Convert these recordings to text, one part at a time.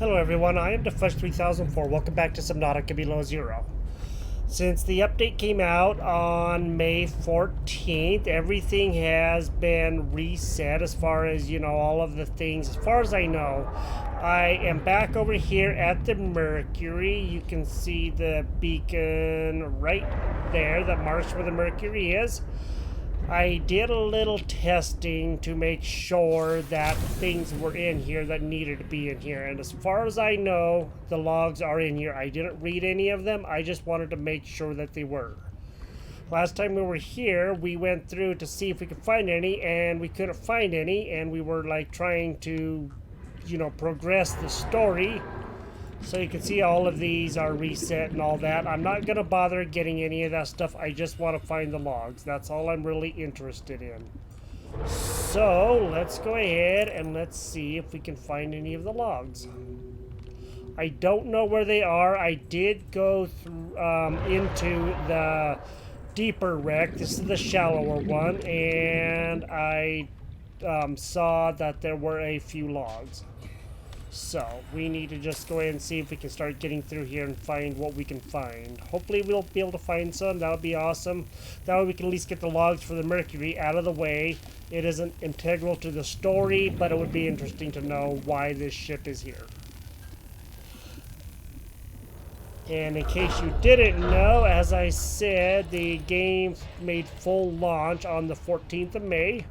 Hello everyone, I am Deflesh3004. Welcome back to Subnautica Below Zero. Since the update came out on May 14th, everything has been reset as far as, all of the things. As far as I know, I am back over here at the Mercury. You can see the beacon right there that marks where the Mercury is. I did a little testing to make sure that things were in here that needed to be in here. And as far as I know, the logs are in here. I didn't read any of them. I just wanted to make sure that they were. Last time we were here, we went through to see if we could find any, and we couldn't find any. And we were like trying to, progress the story. So you can see all of these are reset and all that. I'm not going to bother getting any of that stuff. I just want to find the logs. That's all I'm really interested in. So let's go ahead and let's see if we can find any of the logs. I don't know where they are. I did go through, into the deeper wreck. This is the shallower one. And I saw that there were a few logs. So, we need to just go ahead and see if we can start getting through here and find what we can find. Hopefully we'll be able to find some. That would be awesome. That way we can at least get the logs for the Mercury out of the way. It isn't integral to the story, but it would be interesting to know why this ship is here. And in case you didn't know, as I said, the game made full launch on the 14th of May.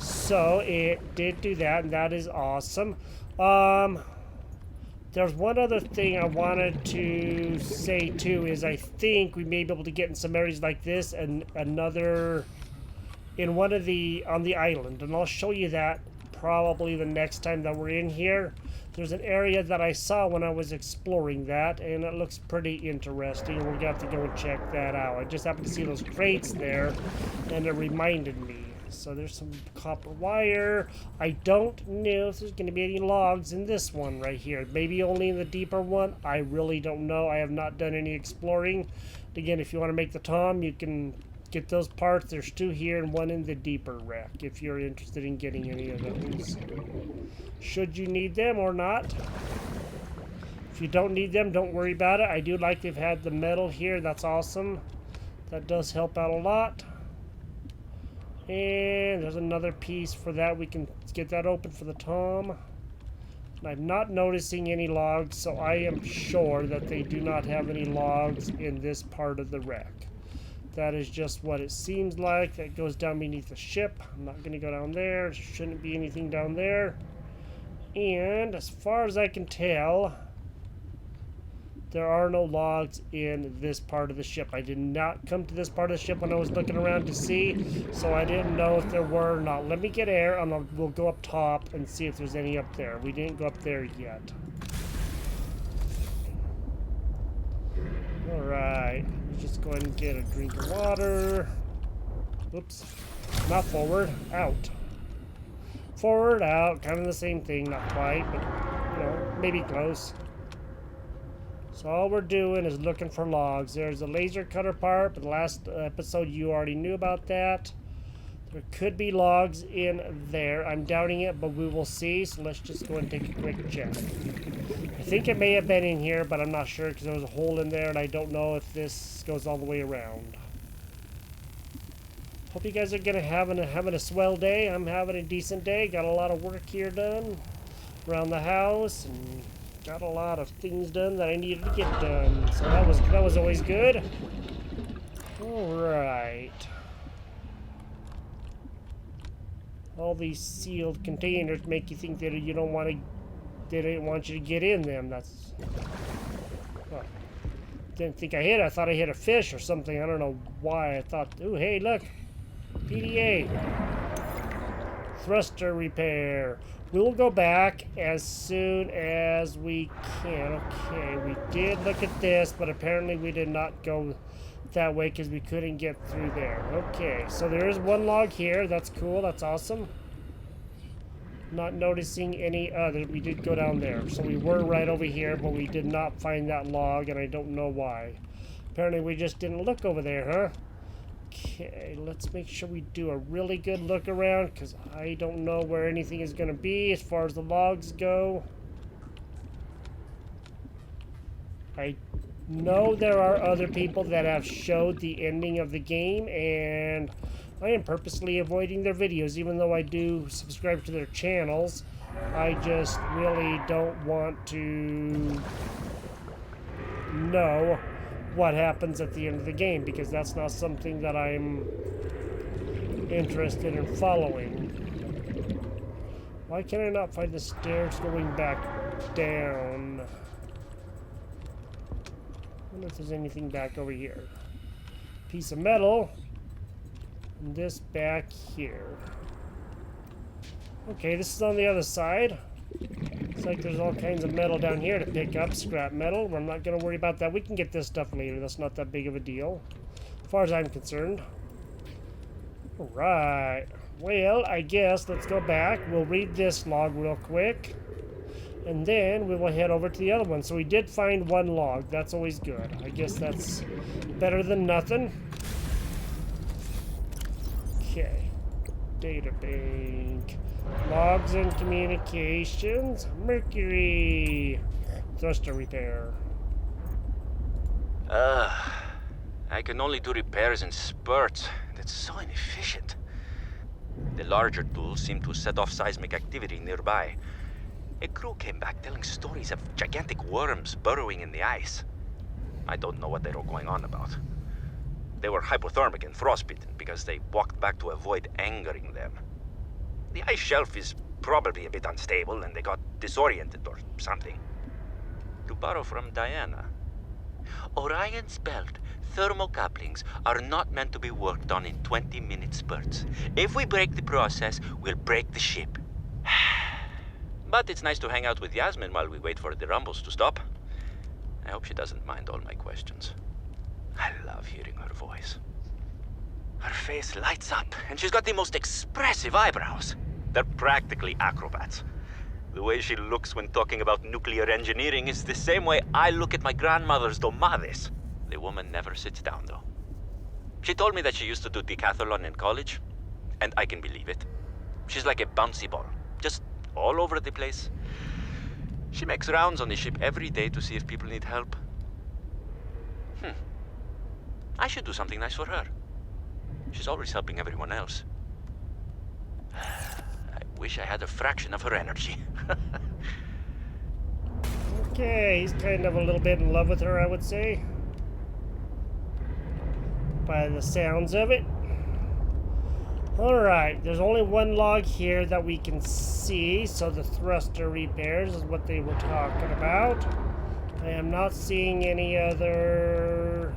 So, it did do that, and that is awesome. There's one other thing I wanted to say too, is I think we may be able to get in some areas like this and another in one of the on the island, and I'll show you that probably the next time that we're in here. There's an area that I saw when I was exploring that, and it looks pretty interesting. We're gonna have to go and check that out. I just happened to see those crates there, and it reminded me. So there's some copper wire. I don't know if there's going to be any logs in this one right here. Maybe only in the deeper one. I really don't know. I have not done any exploring. Again, if you want to make the Tom, you can get those parts. There's two here and one in the deeper wreck if you're interested in getting any of those. Should you need them or not? If you don't need them, don't worry about it. I do like they've had the metal here. That's awesome. That does help out a lot. And there's another piece for that. We can get that open for the Tom. And I'm not noticing any logs, so I am sure that they do not have any logs in this part of the wreck. That is just what it seems like. That goes down beneath the ship. I'm not going to go down there. There shouldn't be anything down there. And as far as I can tell, there are no logs in this part of the ship. I did not come to this part of the ship when I was looking around to see, so I didn't know if there were or not. Let me get air, and we'll go up top and see if there's any up there. We didn't go up there yet. Alright, let's just go ahead and get a drink of water. Oops, not forward, out. Forward, out, kind of the same thing, not quite, but, maybe close. So all we're doing is looking for logs. There's a laser cutter part, but the last episode you already knew about that. There could be logs in there. I'm doubting it, but we will see. So let's just go and take a quick check. I think it may have been in here, but I'm not sure because there was a hole in there, and I don't know if this goes all the way around. Hope you guys are having a swell day. I'm having a decent day. Got a lot of work here done around the house, and got a lot of things done that I needed to get done. So that was always good. Alright. All these sealed containers make you think that they don't want you to get in them. That's didn't think I hit. I thought I hit a fish or something. I don't know why. I thought, ooh, hey, look. PDA. Thruster repair. We will go back as soon as we can. Okay, we did look at this, but apparently we did not go that way because we couldn't get through there. Okay, so there is one log here. That's cool. That's awesome. Not noticing any other. We did go down there. So we were right over here, but we did not find that log, and I don't know why. Apparently we just didn't look over there, huh? Okay, let's make sure we do a really good look around because I don't know where anything is going to be as far as the logs go. I know there are other people that have showed the ending of the game, and I am purposely avoiding their videos, even though I do subscribe to their channels. I just really don't want to know what happens at the end of the game, because that's not something that I'm interested in following. Why can I not find the stairs going back down? I wonder if there's anything back over here. Piece of metal. And this back here. Okay, this is on the other side. Looks like there's all kinds of metal down here to pick up. Scrap metal. I'm not going to worry about that. We can get this stuff later. That's not that big of a deal, as far as I'm concerned. Alright. Well, I guess let's go back. We'll read this log real quick. And then we will head over to the other one. So we did find one log. That's always good. I guess that's better than nothing. Okay. Data bank. Logs and communications. Mercury. Thruster repair. I can only do repairs in spurts. That's so inefficient. The larger tools seem to set off seismic activity nearby. A crew came back telling stories of gigantic worms burrowing in the ice. I don't know what they were going on about. They were hypothermic and frostbitten because they walked back to avoid angering them. The ice shelf is probably a bit unstable and they got disoriented or something. To borrow from Diana, Orion's belt thermocouplings are not meant to be worked on in 20-minute spurts. If we break the process, we'll break the ship. But it's nice to hang out with Yasmin while we wait for the rumbles to stop. I hope she doesn't mind all my questions. I love hearing her voice. Her face lights up, and she's got the most expressive eyebrows. They're practically acrobats. The way she looks when talking about nuclear engineering is the same way I look at my grandmother's domades. The woman never sits down, though. She told me that she used to do decathlon in college, and I can believe it. She's like a bouncy ball, just all over the place. She makes rounds on the ship every day to see if people need help. I should do something nice for her. She's always helping everyone else. I wish I had a fraction of her energy. Okay, he's kind of a little bit in love with her, I would say, by the sounds of it. Alright, there's only one log here that we can see, so the thruster repairs is what they were talking about. I am not seeing any other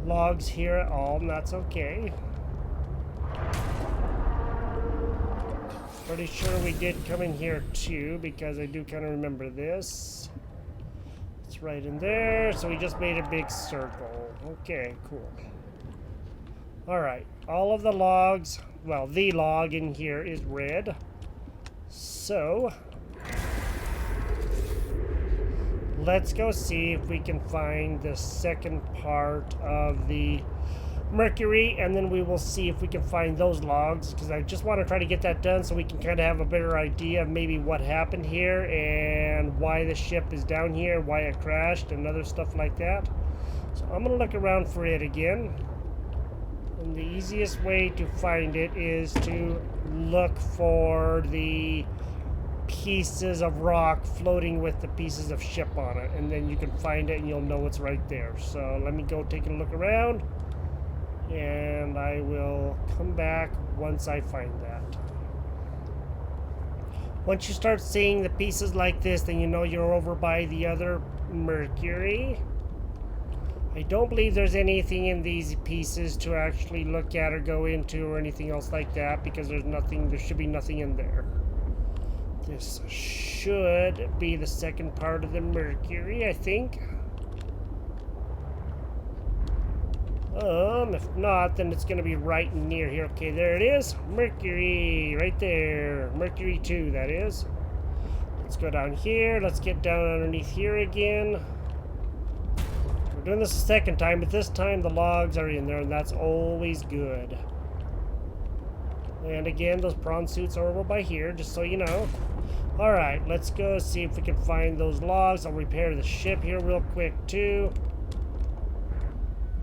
logs here at all, and that's okay. Pretty sure we did come in here too, because I do kind of remember this. It's right in there, so we just made a big circle. Okay, cool. Alright, all of the logs, well, the log in here is red. So, let's go see if we can find the second part of the Mercury, and then we will see if we can find those logs, because I just want to try to get that done so we can kind of have a better idea of maybe what happened here and why the ship is down here, why it crashed, and other stuff like that. So I'm going to look around for it again. And the easiest way to find it is to look for the pieces of rock floating with the pieces of ship on it, and then you can find it and you'll know it's right there. So let me go take a look around, and I will come back once I find that. Once you start seeing the pieces like this, then you know you're over by the other Mercury. I don't believe there's anything in these pieces to actually look at or go into or anything else like that, because there's nothing, there should be nothing in there. This should be the second part of the Mercury, I think. If not, then it's going to be right near here. Okay, there it is. Mercury, right there. Mercury 2, that is. Let's go down here. Let's get down underneath here again. We're doing this a second time, but this time the logs are in there, and that's always good. And again, those prawn suits are over by here, just so you know. Alright, let's go see if we can find those logs. I'll repair the ship here real quick, too.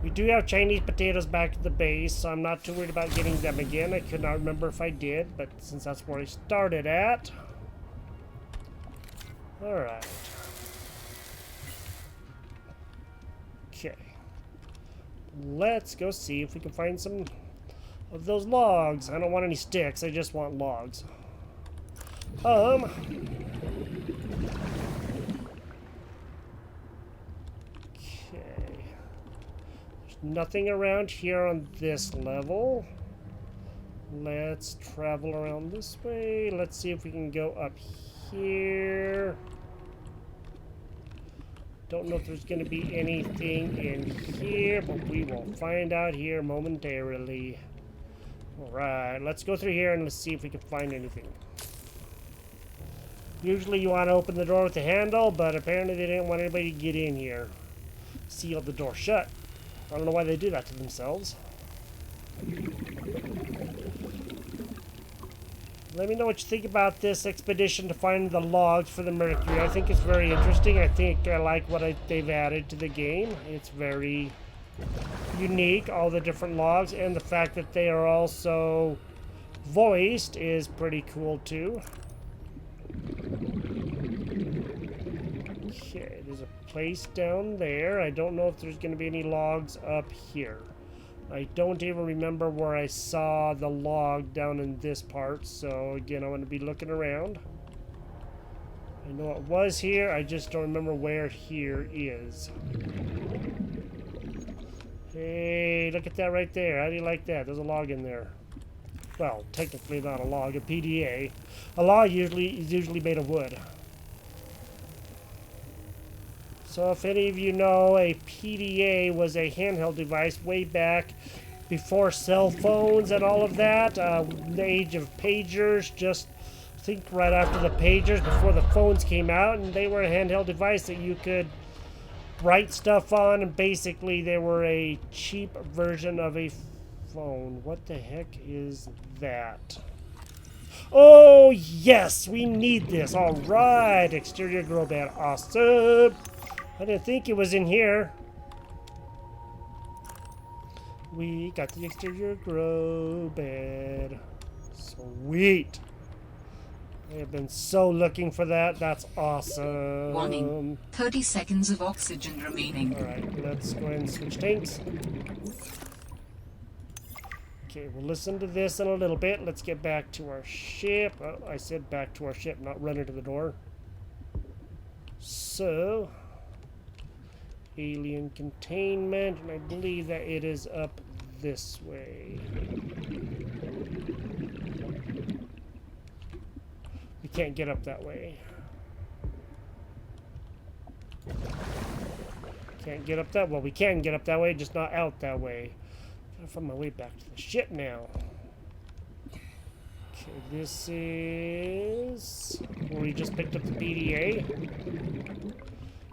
We do have Chinese potatoes back at the base, so I'm not too worried about getting them again. I could not remember if I did, but since that's where I started at. Alright. Okay. Let's go see if we can find some of those logs. I don't want any sticks, I just want logs. Okay. There's nothing around here on this level. Let's travel around this way. Let's see if we can go up here. Don't know if there's going to be anything in here, but we will find out here momentarily. Alright, let's go through here and let's see if we can find anything. Usually you want to open the door with the handle, but apparently they didn't want anybody to get in here. Sealed the door shut. I don't know why they do that to themselves. Let me know what you think about this expedition to find the logs for the Mercury. I think it's very interesting. I think I like what they've added to the game. It's very unique, all the different logs, and the fact that they are also voiced is pretty cool too. Okay, there's a place down there. I don't know if there's going to be any logs up here. I don't even remember where I saw the log down in this part, so again, I'm going to be looking around. I know it was here, I just don't remember where here is. Hey, look at that right there. How do you like that? There's a log in there. Well, technically not a log, a PDA. A log is usually made of wood. So if any of you know, a PDA was a handheld device way back before cell phones and all of that. The age of pagers, just think right after the pagers, before the phones came out, and they were a handheld device that you could write stuff on, and basically they were a cheap version of a phone. What the heck is that? Oh yes, we need this. All right, exterior grow bed, awesome. I didn't think it was in here. We got the exterior grow bed. Sweet. I have been so looking for that. That's awesome. Warning. 30 seconds of oxygen remaining. Alright, let's go ahead and switch tanks. Okay, we'll listen to this in a little bit. Let's get back to our ship. Oh, I said back to our ship, not run into the door. So, alien containment, and I believe that it is up this way. We can't get up that way. Can't get up that way. Well, we can get up that way, just not out that way. Gotta find my way back to the ship now. Okay, this is where we just picked up the PDA.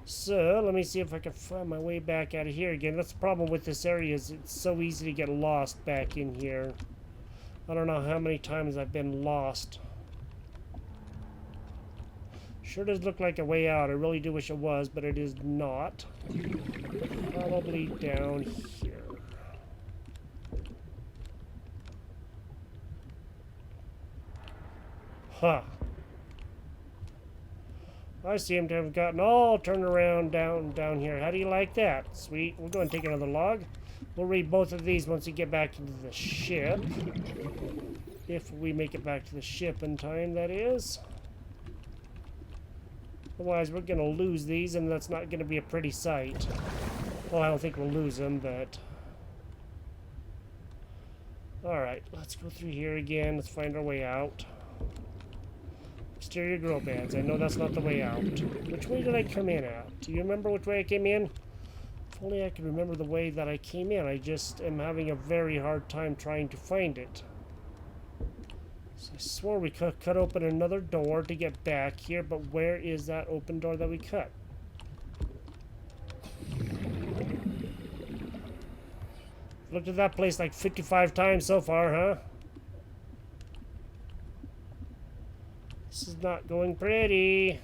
So, let me see if I can find my way back out of here again. That's the problem with this area, is it's so easy to get lost back in here. I don't know how many times I've been lost. Sure does look like a way out. I really do wish it was, but it is not. Probably down here. Huh. I seem to have gotten all turned around down here. How do you like that? Sweet. We'll go and take another log. We'll read both of these once we get back into the ship. If we make it back to the ship in time, that is. Otherwise, we're going to lose these, and that's not going to be a pretty sight. Well, I don't think we'll lose them, but... Alright, let's go through here again. Let's find our way out. Exterior grow beds. I know that's not the way out. Which way did I come in at? Do you remember which way I came in? If only I could remember the way that I came in. I just am having a very hard time trying to find it. So I swore we cut open another door to get back here, but where is that open door that we cut? Looked at that place like 55 times so far, huh? This is not going pretty.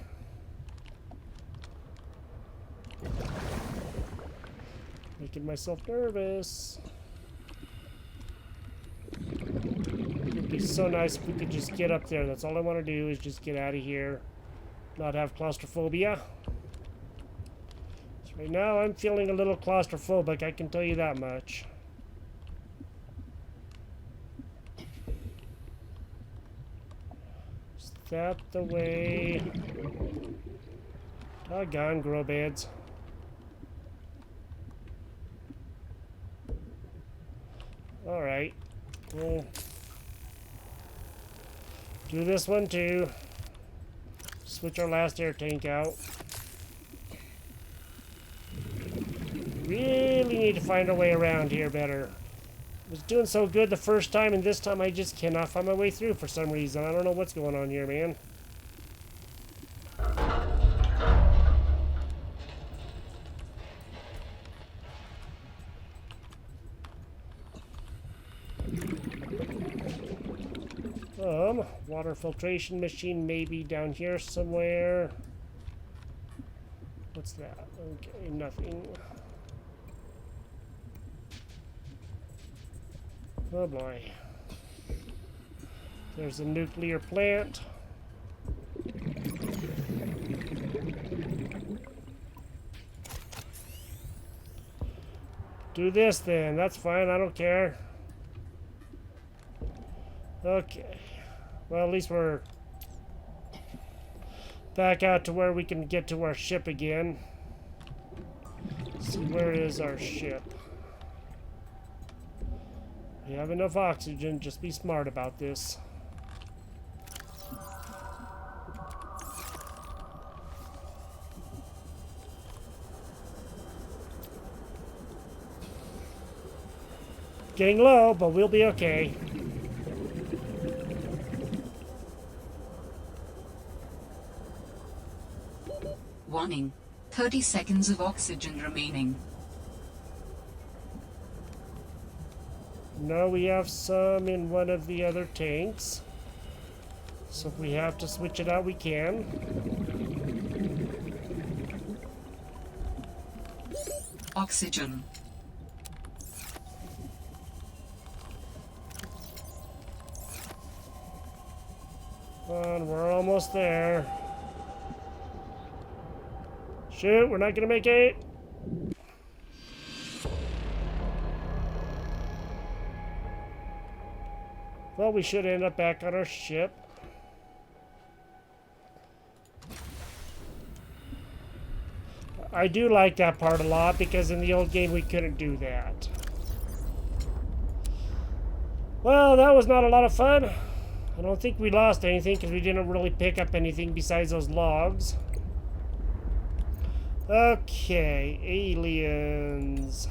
Making myself nervous. It would be so nice if we could just get up there. That's all I want to do is just get out of here. Not have claustrophobia. So right now I'm feeling a little claustrophobic, I can tell you that much. Is that the way? Doggone grow beds. Alright. We'll do this one too. Switch our last air tank out. Really need to find our way around here better. I was doing so good the first time, and this time I just cannot find my way through for some reason. I don't know what's going on here, man. Water filtration machine maybe down here somewhere. What's that? Okay, nothing. Oh boy. There's a nuclear plant. Do this then. That's fine. I don't care. Okay. Well, at least we're back out to where we can get to our ship again. Let's see, where is our ship? We have enough oxygen. Just be smart about this. Getting low, but we'll be okay. Warning. 30 seconds of oxygen remaining. No, we have some in one of the other tanks. So if we have to switch it out, we can. Oxygen. Come on, we're almost there. Shoot, we're not gonna make it. Well, we should end up back on our ship. I do like that part a lot because in the old game we couldn't do that. Well, that was not a lot of fun. I don't think we lost anything because we didn't really pick up anything besides those logs. Okay, aliens.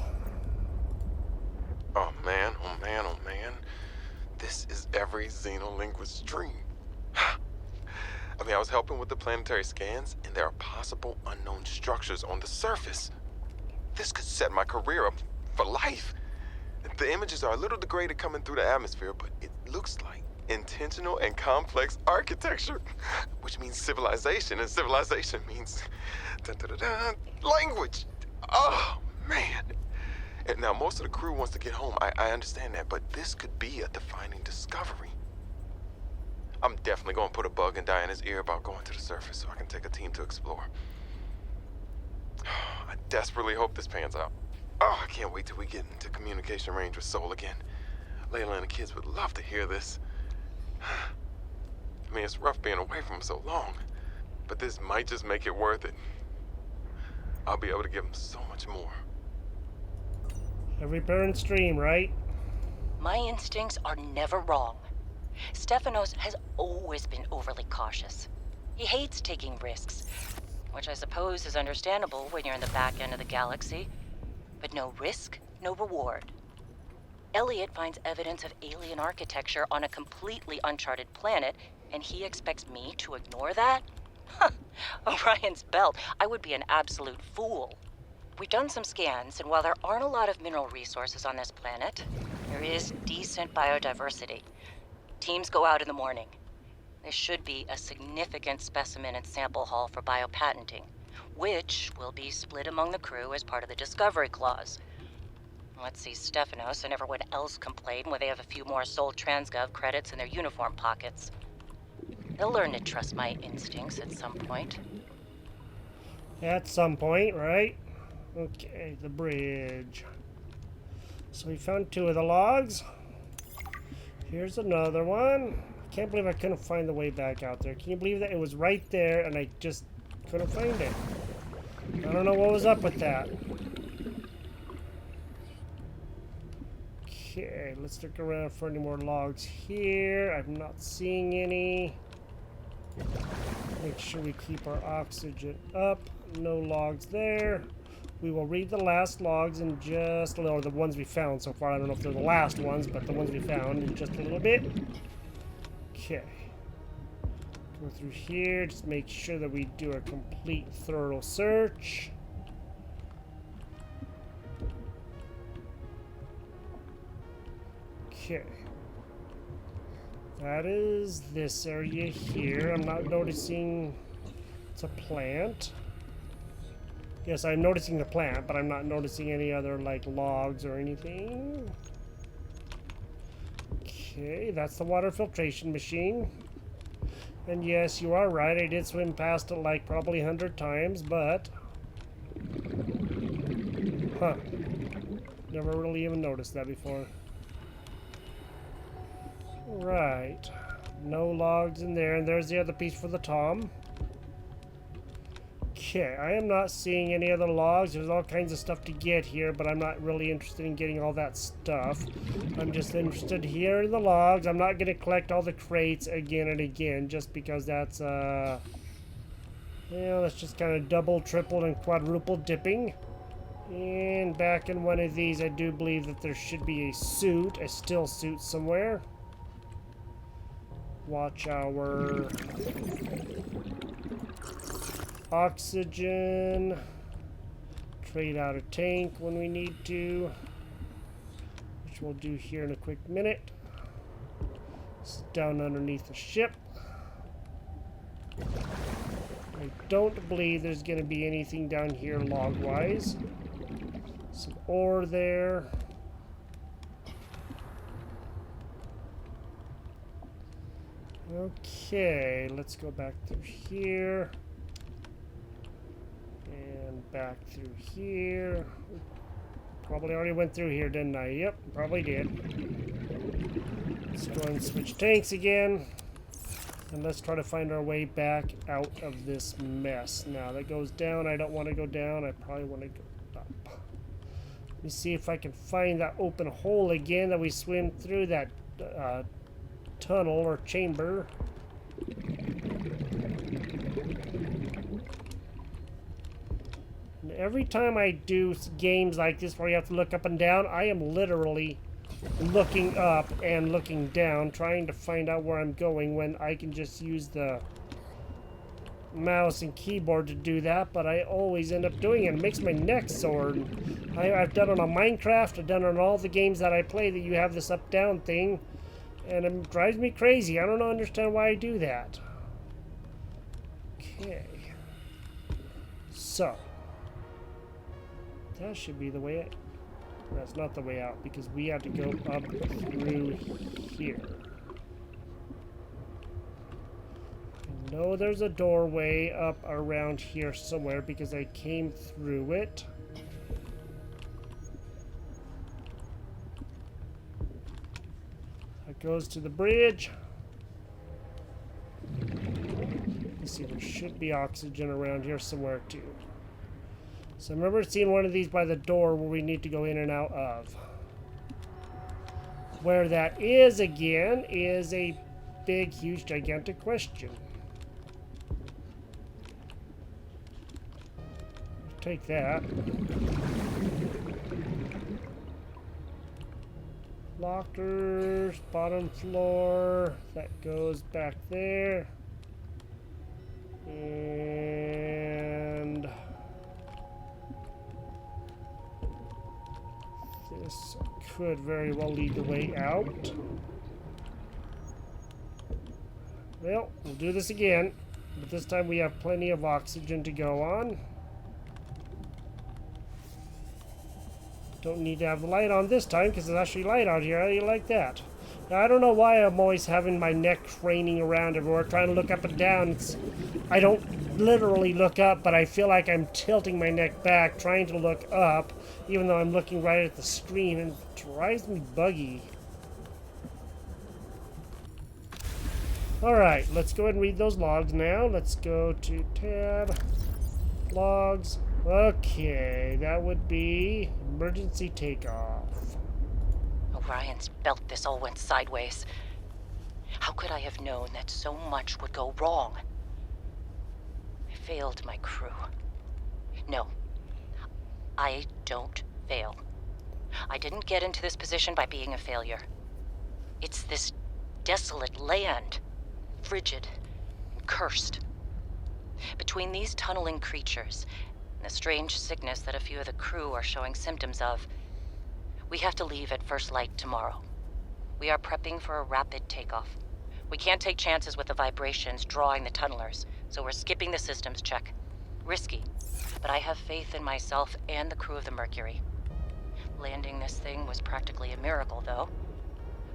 Oh man, oh man, oh man. This is every xenolinguist's dream. I mean, I was helping with the planetary scans, and there are possible unknown structures on the surface. This could set my career up for life. The images are a little degraded coming through the atmosphere, but it looks like intentional and complex architecture, which means civilization, and civilization means language. Oh, man. And now, most of the crew wants to get home. I understand that, but this could be a defining discovery. I'm definitely going to put a bug in Diana's ear about going to the surface so I can take a team to explore. I desperately hope this pans out. Oh, I can't wait till we get into communication range with Sol again. Layla and the kids would love to hear this. I mean, it's rough being away from them so long, but this might just make it worth it. I'll be able to give them so much more. Every parent's dream, right? My instincts are never wrong. Stefanos has always been overly cautious. He hates taking risks, which I suppose is understandable when you're in the back end of the galaxy. But no risk, no reward. Elliot finds evidence of alien architecture on a completely uncharted planet, and he expects me to ignore that? Huh. Orion's belt, I would be an absolute fool. We've done some scans, and while there aren't a lot of mineral resources on this planet, there is decent biodiversity. Teams go out in the morning. There should be a significant specimen and sample haul for biopatenting, which will be split among the crew as part of the discovery clause. Let's see Stephanos and everyone else complain when they have a few more Sol Transgov credits in their uniform pockets. They'll learn to trust my instincts at some point. At some point, right? Okay, the bridge. So we found 2 of the logs. Here's another one. I can't believe I couldn't find the way back out there. Can you believe that? It was right there and I just couldn't find it. I don't know what was up with that. Okay, let's look around for any more logs here. I'm not seeing any. Make sure we keep our oxygen up. No logs there. We will read the last logs in just a little, or the ones we found so far. I don't know if they're the last ones, but the ones we found in just a little bit. Okay. Go through here, just make sure that we do a complete thorough search. Okay. That is this area here. I'm not noticing it's a plant. Yes, I'm noticing the plant, but I'm not noticing any other, like, logs or anything. Okay, that's the water filtration machine. And yes, you are right, I did swim past it, like, probably 100 times, but... Huh. Never really even noticed that before. Right. No logs in there, and there's the other piece for the Tom. Okay, I am not seeing any other logs. There's all kinds of stuff to get here, but I'm not really interested in getting all that stuff. I'm just interested here in the logs. I'm not going to collect all the crates again and again, just because that's, yeah, that's just kind of double, triple, and quadruple dipping. And back in one of these, I do believe that there should be a suit, a still suit somewhere. Watch our... oxygen. Trade out a tank when we need to, which we'll do here in a quick minute. It's down underneath the ship. I don't believe there's going to be anything down here log-wise. Some ore there. Okay, let's go back through here. Back through here. Probably already went through here, didn't I? Yep, probably did. Let's go and switch tanks again. And let's try to find our way back out of this mess. Now, that goes down. I don't want to go down. I probably want to go up. Let me see if I can find that open hole again that we swim through, that tunnel or chamber. Every time I do games like this where you have to look up and down, I am literally looking up and looking down, trying to find out where I'm going when I can just use the mouse and keyboard to do that, but I always end up doing it. It makes my neck sore. I've done it on Minecraft, I've done it on all the games that I play that you have this up-down thing, and it drives me crazy. I don't understand why I do that. Okay. So. That should be the way out. That's not the way out, because we have to go up through here. I know there's a doorway up around here somewhere, because I came through it. That goes to the bridge. Let's see, there should be oxygen around here somewhere too. So I remember seeing one of these by the door where we need to go in and out of. Where that is, again, is a big, huge, gigantic question. Take that. Lockers, bottom floor. That goes back there. And... this could very well lead the way out. Well, we'll do this again. But this time we have plenty of oxygen to go on. Don't need to have the light on this time because it's actually light out here. How do you like that? Now, I don't know why I'm always having my neck craning around everywhere, trying to look up and down. I don't literally look up, but I feel like I'm tilting my neck back, trying to look up, even though I'm looking right at the screen, and it drives me buggy. Alright, let's go ahead and read those logs now. Let's go to tab, logs. Okay, that would be emergency takeoff. Orion's belt, this all went sideways. How could I have known that so much would go wrong? I failed my crew. No, I don't fail. I didn't get into this position by being a failure. It's this desolate land, frigid and cursed. Between these tunneling creatures and the strange sickness that a few of the crew are showing symptoms of, we have to leave at first light tomorrow. We are prepping for a rapid takeoff. We can't take chances with the vibrations drawing the tunnelers, so we're skipping the systems check. Risky, but I have faith in myself and the crew of the Mercury. Landing this thing was practically a miracle, though.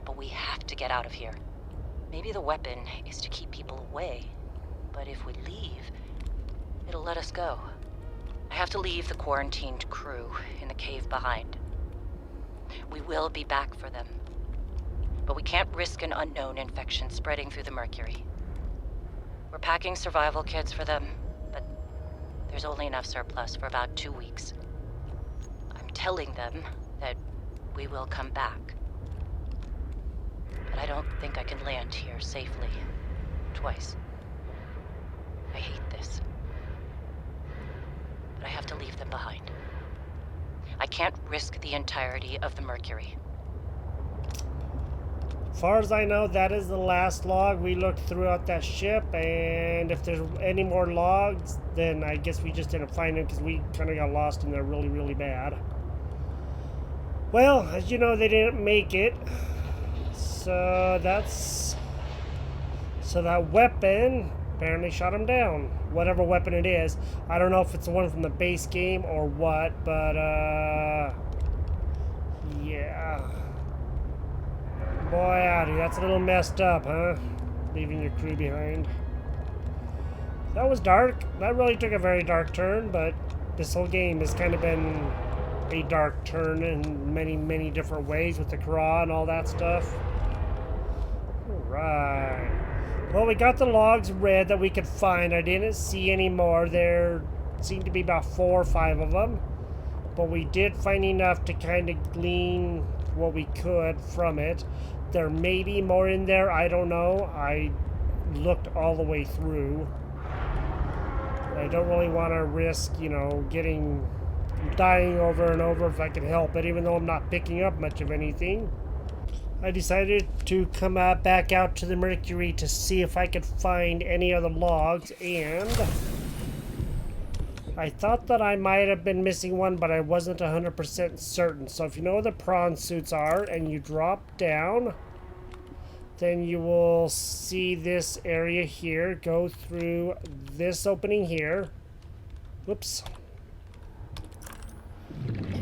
But we have to get out of here. Maybe the weapon is to keep people away, but if we leave, it'll let us go. I have to leave the quarantined crew in the cave behind. We will be back for them, but we can't risk an unknown infection spreading through the Mercury. We're packing survival kits for them, but there's only enough surplus for about 2 weeks. I'm telling them that we will come back, but I don't think I can land here safely twice. I hate this, but I have to leave them behind. I can't risk the entirety of the Mercury. As far as I know, that is the last log. We looked throughout that ship, and if there's any more logs, then I guess we just didn't find them because we kind of got lost in there really, really bad. Well, as you know, they didn't make it. So that weapon apparently shot them down. Whatever weapon it is. I don't know if it's the one from the base game or what, but yeah. Boy howdy, that's a little messed up, huh? Leaving your crew behind. That was dark. That really took a very dark turn, but this whole game has kind of been a dark turn in many, many different ways with the Kra and all that stuff. Alright. Well, we got the logs read that we could find. I didn't see any more. There seemed to be about 4 or 5 of them. But we did find enough to kind of glean what we could from it. There may be more in there. I don't know. I looked all the way through. I don't really want to risk, you know, dying over and over if I can help it, even though I'm not picking up much of anything. I decided to come back out to the Mercury to see if I could find any other logs, and I thought that I might have been missing one, but I wasn't 100% certain. So if you know where the prawn suits are and you drop down, then you will see this area here. Go through this opening here. Whoops.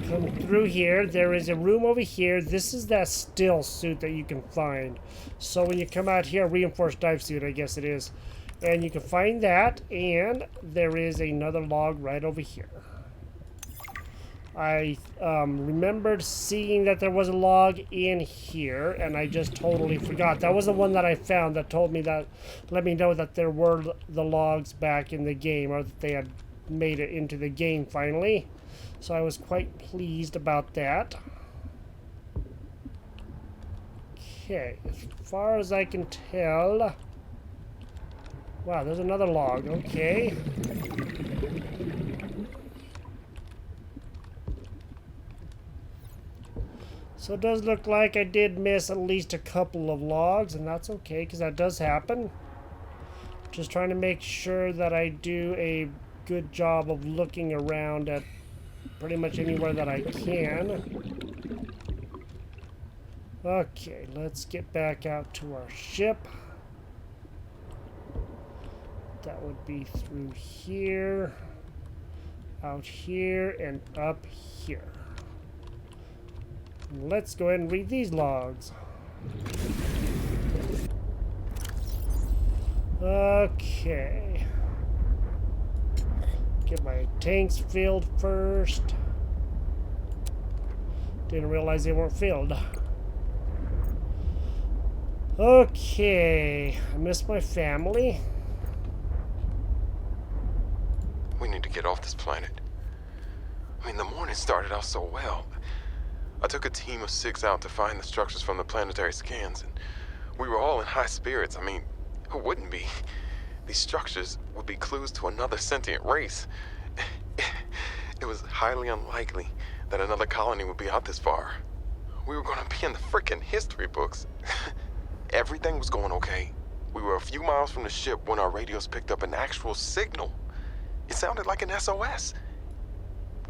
Come through here. There is a room over here. This is that still suit that you can find. So when you come out here, reinforced dive suit, I guess it is. And you can find that, and there is another log right over here. I remembered seeing that there was a log in here, and I just totally forgot. That was the one that I found that told me that, let me know that there were the logs back in the game, or that they had made it into the game finally. So I was quite pleased about that. Okay, as far as I can tell... Wow, there's another log. Okay. So it does look like I did miss at least a couple of logs, and that's okay, because that does happen. Just trying to make sure that I do a good job of looking around at pretty much anywhere that I can. Okay, let's get back out to our ship. That would be through here, out here, and up here. Let's go ahead and read these logs. Okay. Get my tanks filled first. Didn't realize they weren't filled. Okay. I miss my family. We need to get off this planet. I mean, the morning started out so well. I took a team of 6 out to find the structures from the planetary scans, and we were all in high spirits. I mean, who wouldn't be? These structures would be clues to another sentient race. It was highly unlikely that another colony would be out this far. We were gonna be in the frickin' history books. Everything was going okay. We were a few miles from the ship when our radios picked up an actual signal. It sounded like an SOS.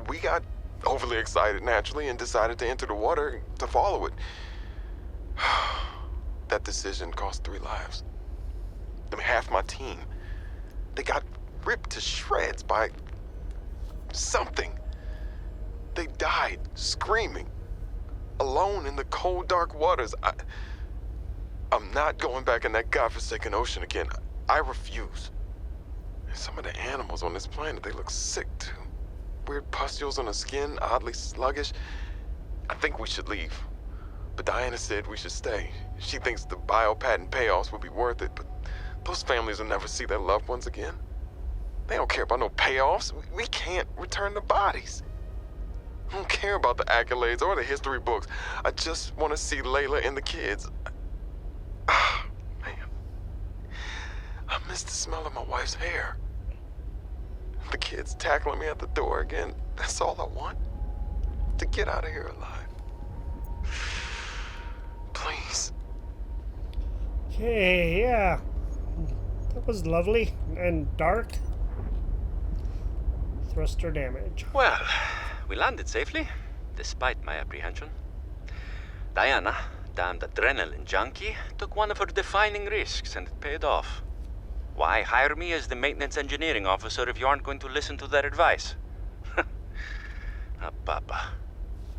We got overly excited naturally and decided to enter the water to follow it. That decision cost 3 lives. I mean, half my team. They got ripped to shreds by something. They died screaming, alone in the cold, dark waters. I'm not going back in that godforsaken ocean again. I refuse. Some of the animals on this planet, they look sick too. Weird pustules on the skin, oddly sluggish. I think we should leave. But Diana said we should stay. She thinks the biopatent payoffs will be worth it, but those families will never see their loved ones again. They don't care about no payoffs. We can't return the bodies. I don't care about the accolades or the history books. I just want to see Layla and the kids. Man. I miss the smell of my wife's hair. The kids tackling me at the door again. That's all I want. To get out of here alive. Please. Okay, yeah. That was lovely and dark. Thruster damage. Well, we landed safely, despite my apprehension. Diana, damned adrenaline junkie, took one of her defining risks and it paid off. Why hire me as the maintenance engineering officer if you aren't going to listen to their advice? Papa.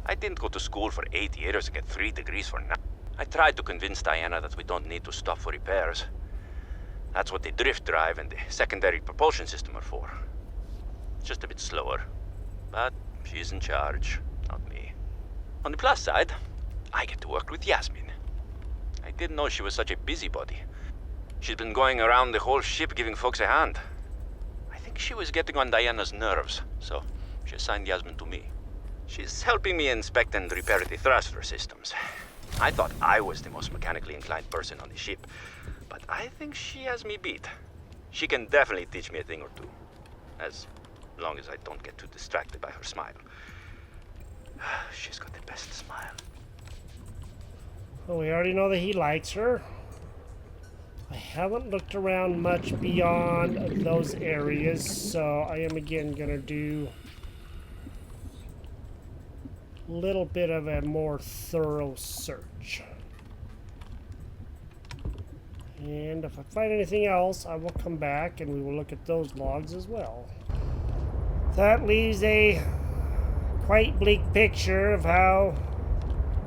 I didn't go to school for 8 years and get 3 degrees for now. I tried to convince Diana that we don't need to stop for repairs. That's what the drift drive and the secondary propulsion system are for. It's just a bit slower. But she's in charge, not me. On the plus side, I get to work with Yasmin. I didn't know she was such a busybody. She's been going around the whole ship giving folks a hand. I think she was getting on Diana's nerves, so she assigned Yasmin to me. She's helping me inspect and repair the thruster systems. I thought I was the most mechanically inclined person on the ship, but I think she has me beat. She can definitely teach me a thing or two, as long as I don't get too distracted by her smile. She's got the best smile. Well, we already know that he likes her. I haven't looked around much beyond those areas, so I am again gonna do a little bit of a more thorough search. And if I find anything else, I will come back and we will look at those logs as well. That leaves a quite bleak picture of how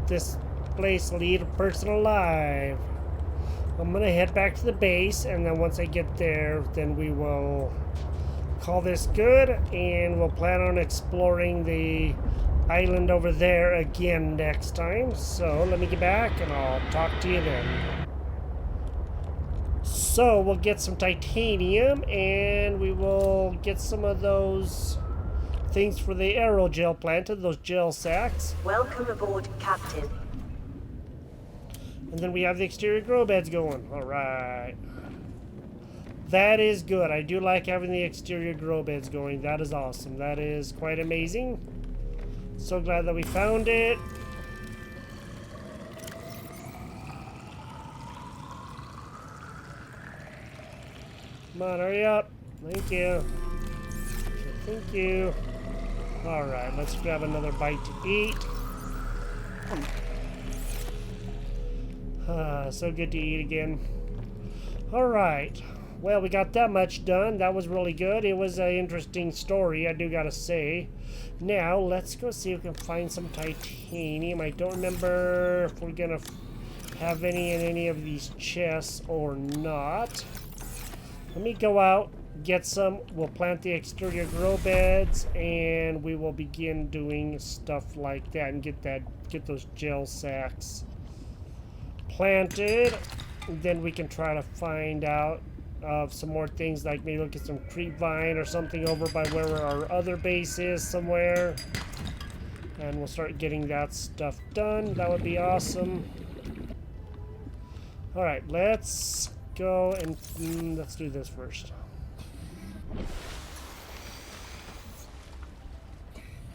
this place will eat a person alive. I'm gonna head back to the base, and then once I get there, then we will call this good, and we'll plan on exploring the island over there again next time. So let me get back, and I'll talk to you then. So we'll get some titanium, and we will get some of those things for the aerogel planted, those gel sacks. Welcome aboard, Captain. And then we have the exterior grow beds going. Alright. That is good. I do like having the exterior grow beds going. That is awesome. That is quite amazing. So glad that we found it. Come on, hurry up. Thank you. Thank you. Alright, let's grab another bite to eat. So good to eat again. Alright. well, we got that much done. That was really good. It was an interesting story, I do gotta say. Now, let's go see if we can find some titanium. I don't remember if we're gonna have any in any of these chests or not. Let me go out, get some. We'll plant the exterior grow beds, and we will begin doing stuff like that and get those gel sacks planted. And then we can try to find out of some more things, like maybe look at some creep vine or something over by where our other base is somewhere. And we'll start getting that stuff done. That would be awesome. Alright, let's go and let's do this first.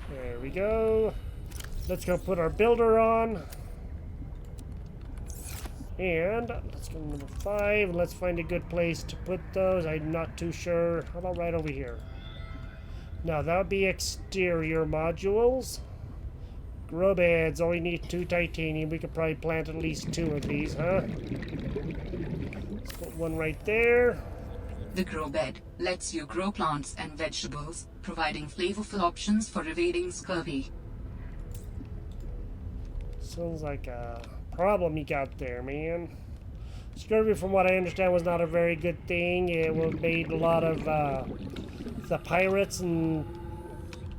There we go. Let's go put our builder on. And let's go to number 5. Let's find a good place to put those. I'm not too sure. How about right over here? Now that would be exterior modules. Grow beds. Only need 2 titanium. We could probably plant at least 2 of these, huh? Let's put one right there. The grow bed lets you grow plants and vegetables, providing flavorful options for evading scurvy. Sounds like a problem you got there, man. Scurvy, from what I understand, was not a very good thing. It made a lot of the pirates and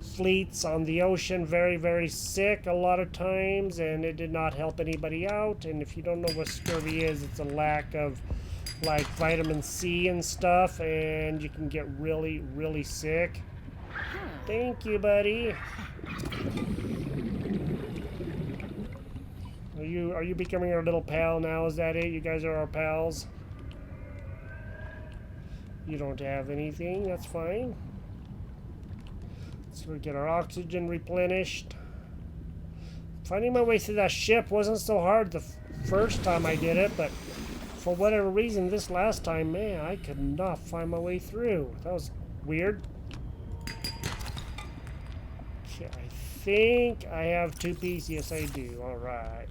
fleets on the ocean very, very sick a lot of times, and it did not help anybody out. And if you don't know what scurvy is, it's a lack of like vitamin C and stuff, and you can get really, really sick. Thank you, buddy. Are you becoming our little pal now? Is that it? You guys are our pals? You don't have anything. That's fine. So we get our oxygen replenished. Finding my way through that ship wasn't so hard the first time I did it, but for whatever reason, this last time, man, I could not find my way through. That was weird. Okay, I think I have 2 pieces. Yes, I do. All right.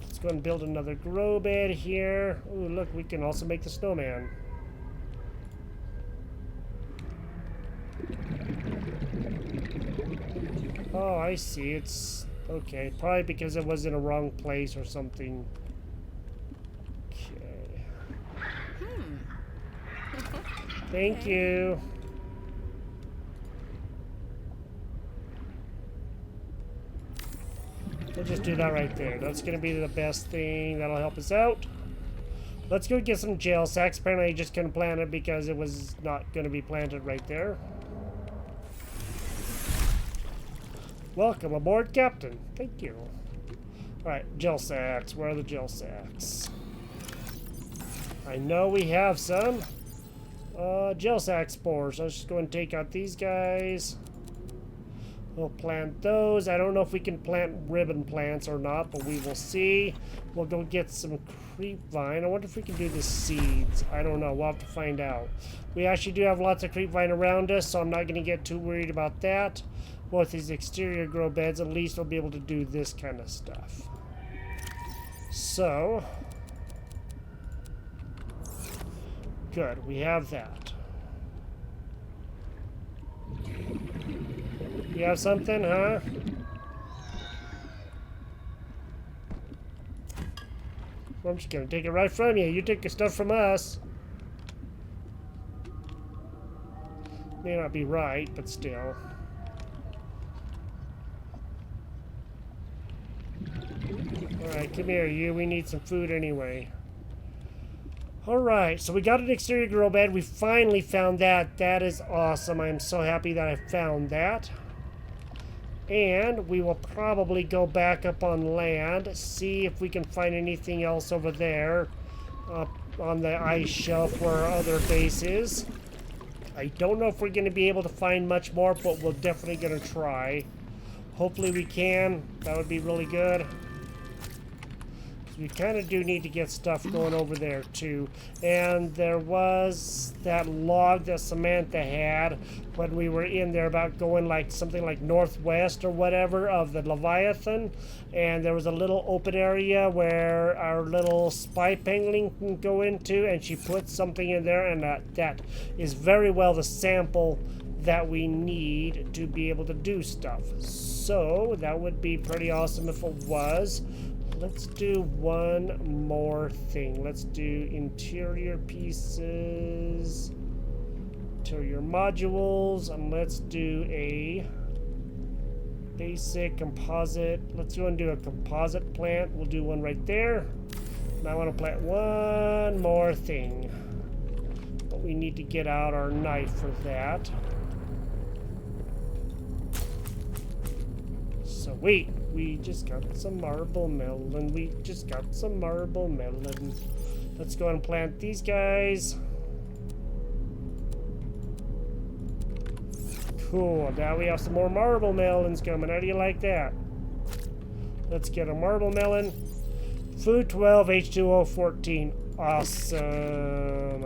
Let's go and build another grow bed here. Ooh, look, we can also make the snowman. Oh, I see. It's okay. Probably because it was in a wrong place or something. Okay. Thank you. We'll just do that right there. That's going to be the best thing. That'll help us out. Let's go get some gel sacks. Apparently I just couldn't plant it because it was not going to be planted right there. Welcome aboard, Captain. Thank you. Alright, gel sacks. Where are the gel sacks? I know we have some. Gel sack spores. Let's just go and take out these guys. We'll plant those. I don't know if we can plant ribbon plants or not, but we will see. We'll go get some creep vine. I wonder if we can do the seeds. I don't know. We'll have to find out. We actually do have lots of creep vine around us, so I'm not going to get too worried about that. With these exterior grow beds, at least we'll be able to do this kind of stuff. So, good. We have that. You have something, huh? I'm just gonna take it right from you. You take your stuff from us. May not be right, but still. Alright, come here, you. We need some food anyway. Alright, so we got an exterior grow bed. We finally found that. That is awesome. I am so happy that I found that. And we will probably go back up on land, see if we can find anything else over there on the ice shelf where our other base is. I don't know if we're going to be able to find much more, but we're definitely going to try. Hopefully we can. That would be really good. So we kind of do need to get stuff going over there too. And there was that log that Samantha had when we were in there about going like something like northwest or whatever of the Leviathan. And there was a little open area where our little spy pangolin can go into, and she put something in there, and that is very well the sample that we need to be able to do stuff. So that would be pretty awesome if it was. Let's do one more thing. Let's do interior pieces, interior modules, and let's do a basic composite. Let's go and do a composite plant. We'll do one right there. And I want to plant one more thing, but we need to get out our knife for that. So wait, we just got some marble melon. Let's go and plant these guys. Cool, now we have some more marble melons coming. How do you like that? Let's get a marble melon. Food 12, H2O 14. Awesome.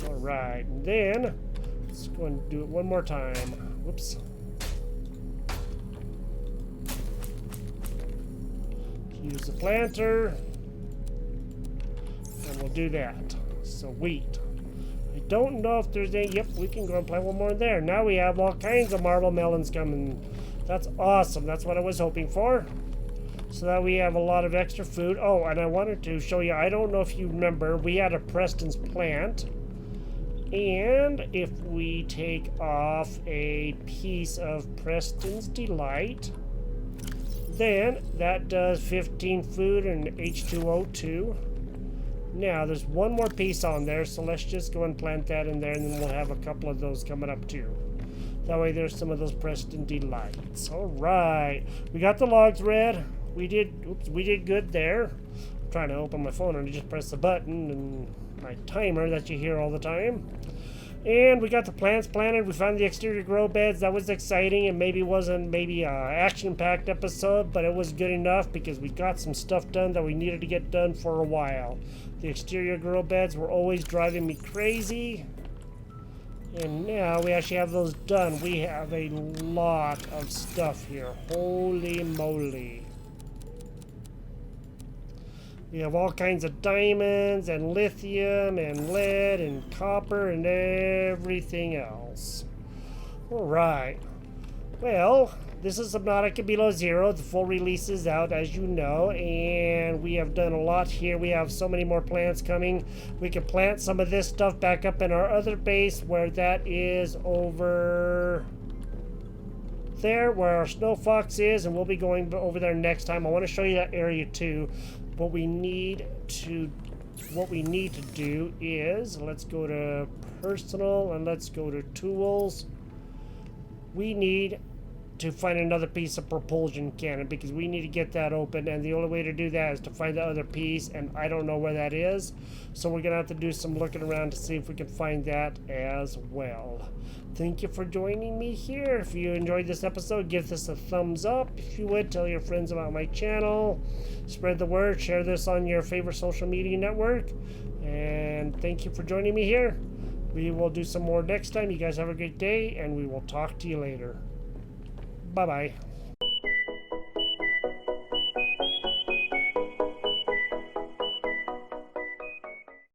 Alright, and then let's go and do it one more time. Whoops. Use the planter. And we'll do that. So wheat. I don't know if there's any. Yep, we can go and plant one more there. Now we have all kinds of marble melons coming. That's awesome. That's what I was hoping for. So that we have a lot of extra food. Oh, and I wanted to show you, I don't know if you remember, we had a Preston's plant. And if we take off a piece of Preston's Delight, then that does 15 food and H2O 2. Now there's one more piece on there, so let's just go and plant that in there, and then we'll have a couple of those coming up too. That way there's some of those Preston Delights. Alright, we got the logs red. We did good there. I'm trying to open my phone and I just press the button and my timer that you hear all the time. And we got the plants planted. We found the exterior grow beds. That was exciting, and maybe wasn't a action-packed episode, but it was good enough because we got some stuff done that we needed to get done for a while. The exterior grow beds were always driving me crazy, and now we actually have those done. We have a lot of stuff here. Holy moly. We have all kinds of diamonds and lithium and lead and copper and everything else. Alright. Well, this is Subnautica Below Zero. The full release is out, as you know, and we have done a lot here. We have so many more plants coming. We can plant some of this stuff back up in our other base, where that is over there, where our snow fox is, and we'll be going over there next time. I want to show you that area too. What we need to do is, let's go to personal and let's go to tools. We need to find another piece of propulsion cannon because we need to get that open, and the only way to do that is to find the other piece, and I don't know where that is, so we're gonna have to do some looking around to see if we can find that as well. Thank you for joining me here. If you enjoyed this episode, give this a thumbs up. If you would, tell your friends about my channel. Spread the word. Share this on your favorite social media network. And thank you for joining me here. We will do some more next time. You guys have a great day, and we will talk to you later. Bye-bye.